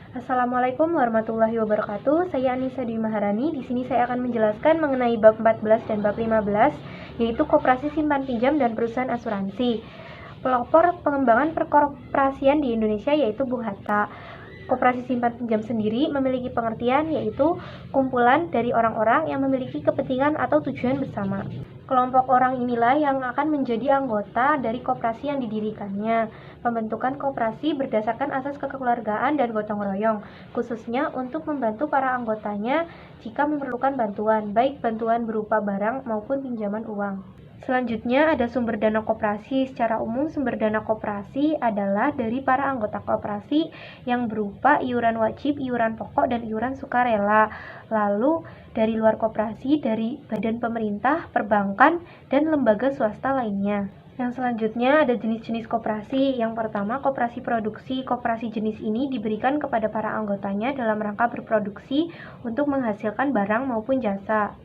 Assalamualaikum warahmatullahi wabarakatuh. Saya Anissa Dwi Maharani. Di sini saya akan menjelaskan mengenai bab 14 dan bab 15, yaitu koperasi simpan pinjam dan perusahaan asuransi. Pelopor pengembangan perkoperasian di Indonesia yaitu Bung Hatta. Koperasi simpan pinjam sendiri memiliki pengertian yaitu kumpulan dari orang-orang yang memiliki kepentingan atau tujuan bersama. Kelompok orang inilah yang akan menjadi anggota dari koperasi yang didirikannya. Pembentukan koperasi berdasarkan asas kekeluargaan dan gotong royong, khususnya untuk membantu para anggotanya jika memerlukan bantuan, baik bantuan berupa barang maupun pinjaman uang. Selanjutnya ada sumber dana koperasi. Secara umum sumber dana koperasi adalah dari para anggota koperasi yang berupa iuran wajib, iuran pokok, dan iuran sukarela. Lalu dari luar koperasi dari badan pemerintah, perbankan, dan lembaga swasta lainnya. Yang selanjutnya ada jenis-jenis koperasi. Yang pertama, koperasi produksi. Koperasi jenis ini diberikan kepada para anggotanya dalam rangka berproduksi untuk menghasilkan barang maupun jasa.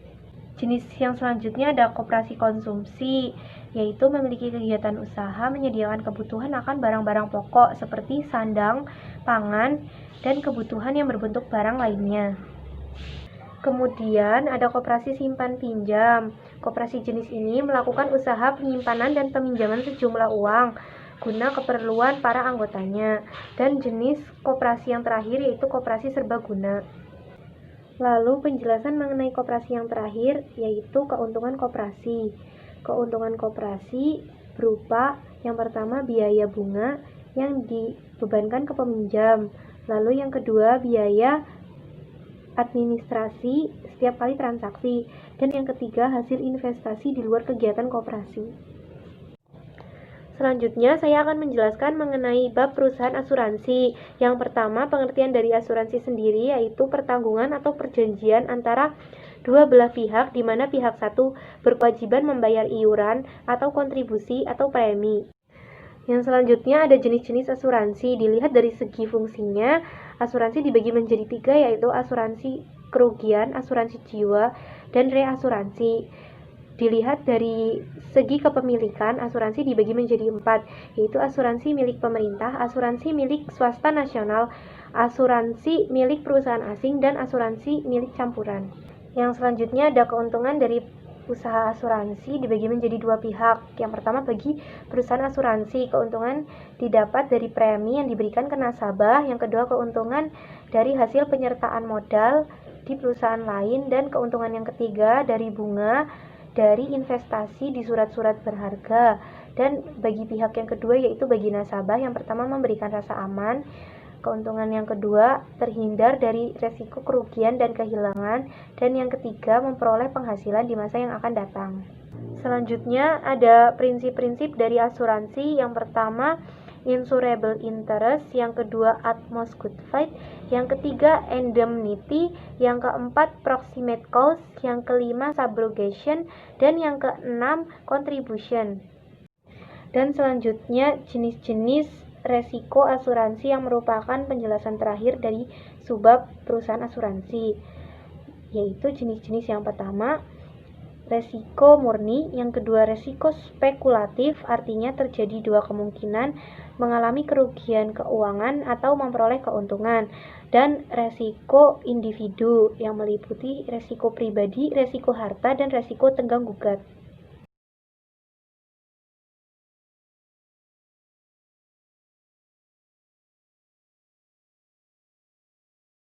Jenis yang selanjutnya ada koperasi konsumsi, yaitu memiliki kegiatan usaha menyediakan kebutuhan akan barang-barang pokok seperti sandang, pangan, dan kebutuhan yang berbentuk barang lainnya. Kemudian ada koperasi simpan pinjam. Koperasi jenis ini melakukan usaha penyimpanan dan peminjaman sejumlah uang guna keperluan para anggotanya. Dan jenis koperasi yang terakhir yaitu koperasi serbaguna. Lalu penjelasan mengenai koperasi yang terakhir yaitu keuntungan koperasi. Keuntungan koperasi berupa yang pertama biaya bunga yang dibebankan ke peminjam. Lalu yang kedua biaya administrasi setiap kali transaksi. Dan yang ketiga hasil investasi di luar kegiatan koperasi. Selanjutnya, saya akan menjelaskan mengenai bab perusahaan asuransi. Yang pertama, pengertian dari asuransi sendiri yaitu pertanggungan atau perjanjian antara dua belah pihak di mana pihak satu berkewajiban membayar iuran atau kontribusi atau premi. Yang selanjutnya ada jenis-jenis asuransi. Dilihat dari segi fungsinya, asuransi dibagi menjadi tiga yaitu asuransi kerugian, asuransi jiwa, dan reasuransi. Dilihat dari segi kepemilikan, asuransi dibagi menjadi 4, yaitu asuransi milik pemerintah, asuransi milik swasta nasional, asuransi milik perusahaan asing, dan asuransi milik campuran. Yang selanjutnya ada keuntungan dari usaha asuransi dibagi menjadi dua pihak. Yang pertama bagi perusahaan asuransi, keuntungan didapat dari premi yang diberikan ke nasabah. Yang kedua keuntungan dari hasil penyertaan modal di perusahaan lain. Dan keuntungan yang ketiga dari bunga dari investasi di surat-surat berharga. Dan bagi pihak yang kedua yaitu bagi nasabah, yang pertama memberikan rasa aman, keuntungan yang kedua terhindar dari resiko kerugian dan kehilangan, dan yang ketiga memperoleh penghasilan di masa yang akan datang. Selanjutnya ada prinsip-prinsip dari asuransi. Yang pertama insurable interest, yang kedua utmost good faith, yang ketiga indemnity, yang keempat proximate cause, yang kelima subrogation, dan yang keenam contribution. Dan selanjutnya jenis-jenis resiko asuransi yang merupakan penjelasan terakhir dari subbab perusahaan asuransi, yaitu jenis-jenis yang pertama resiko murni, yang kedua resiko spekulatif, artinya terjadi dua kemungkinan, mengalami kerugian keuangan atau memperoleh keuntungan, dan resiko individu yang meliputi resiko pribadi, resiko harta, dan resiko tenggang gugat.